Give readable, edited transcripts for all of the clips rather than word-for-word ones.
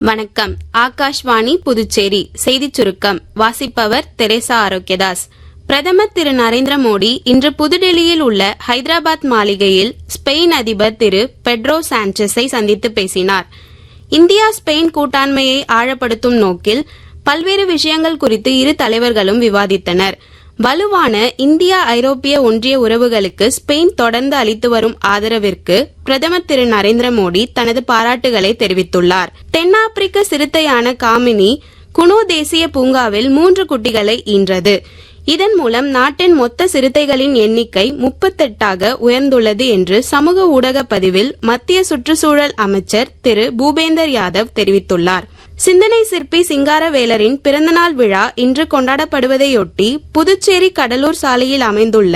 வணக்கம். ஆகாஷ்வாணி புதுச்சேரி செய்திச் சுருக்கம் வாசிப்பவர் தெரேசா ஆரோக்கியதாஸ். பிரதமர் திரு நரேந்திர மோடி இன்று புதுடெல்லியில் உள்ள ஹைதராபாத் மாளிகையில் ஸ்பெயின் அதிபர் திரு பெட்ரோ சாnchez-ஐ சந்தித்து பேசினார். இந்தியா ஸ்பெயின் கூட்டாண்மையை ஆழப்படுத்தும் நோக்கில் பல்வேறு விஷயங்கள் குறித்து இரு தலைவர்களும் விவாதித்தனர். வலுவான இந்தியா ஐரோப்பிய ஒன்றிய உறவுகளுக்கு ஸ்பெயின் தொடர்ந்து அளித்து வரும் ஆதரவிற்கு பிரதமர் திரு நரேந்திர மோடி தனது பாராட்டுகளை தெரிவித்துள்ளார். தென்னாப்பிரிக்க சிறுத்தையான காமினி குனோ தேசிய பூங்காவில் 3 குட்டிகளை ஈன்றது. இதன் மூலம் நாட்டின் மொத்த சிறுத்தைகளின் எண்ணிக்கை 38ஆக உயர்ந்துள்ளது என்று சமூக ஊடக பதிவில் மத்திய சுற்றுச்சூழல் அமைச்சர் திரு பூபேந்தர் யாதவ் தெரிவித்துள்ளார். சிந்தனை சிற்பி சிங்காரவேலரின் பிறந்தநாள் விழா இன்று கொண்டாடப்படுவதையொட்டி புதுச்சேரி கடலூர் சாலையில் அமைந்துள்ள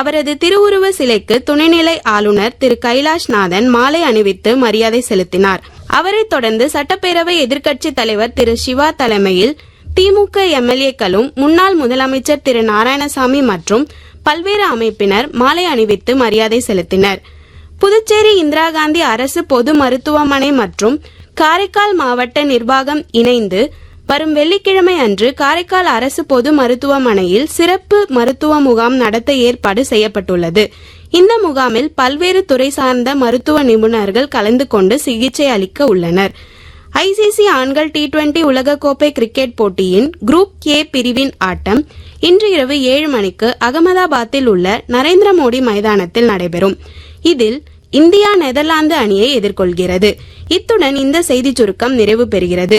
அவரது திருவுருவ சிலைக்கு துணைநிலை ஆளுநர் திரு கைலாஷ்நாதன் மாலை அணிவித்து மரியாதை செலுத்தினார். அவரைத் தொடர்ந்து சட்டப்பேரவை எதிர்க்கட்சித் தலைவர் திரு சிவா தலைமையில் திமுக எம்எல்ஏக்களும் முன்னாள் முதலமைச்சர் திரு நாராயணசாமி மற்றும் பல்வேறு அமைப்பினர் மாலை அணிவித்து மரியாதை செலுத்தினர். புதுச்சேரி இந்திரா காந்தி அரசு பொது மருத்துவமனை மற்றும் காரைக்கால் மாவட்ட நிர்வாகம் இணைந்து வரும் வெள்ளிக்கிழமை அன்று காரைக்கால் அரசு பொது மருத்துவமனையில் சிறப்பு மருத்துவ முகாம் நடத்த ஏற்பாடு செய்யப்பட்டுள்ளது. இந்த முகாமில் பல்வேறு துறை சார்ந்த மருத்துவ நிபுணர்கள் கலந்து கொண்டு சிகிச்சை அளிக்க உள்ளனர். ஐசிசி ஆண்கள் T20 உலகக்கோப்பை கிரிக்கெட் போட்டியின் குரூப் ஏ பிரிவின் ஆட்டம் இன்று இரவு 7 மணிக்கு அகமதாபாத்தில் உள்ள நரேந்திர மோடி மைதானத்தில் நடைபெறும். இதில் இந்தியா நெதர்லாந்து அணியை எதிர்கொள்கிறது. இத்துடன் இந்த செய்திச் சுருக்கம் நிறைவு பெறுகிறது.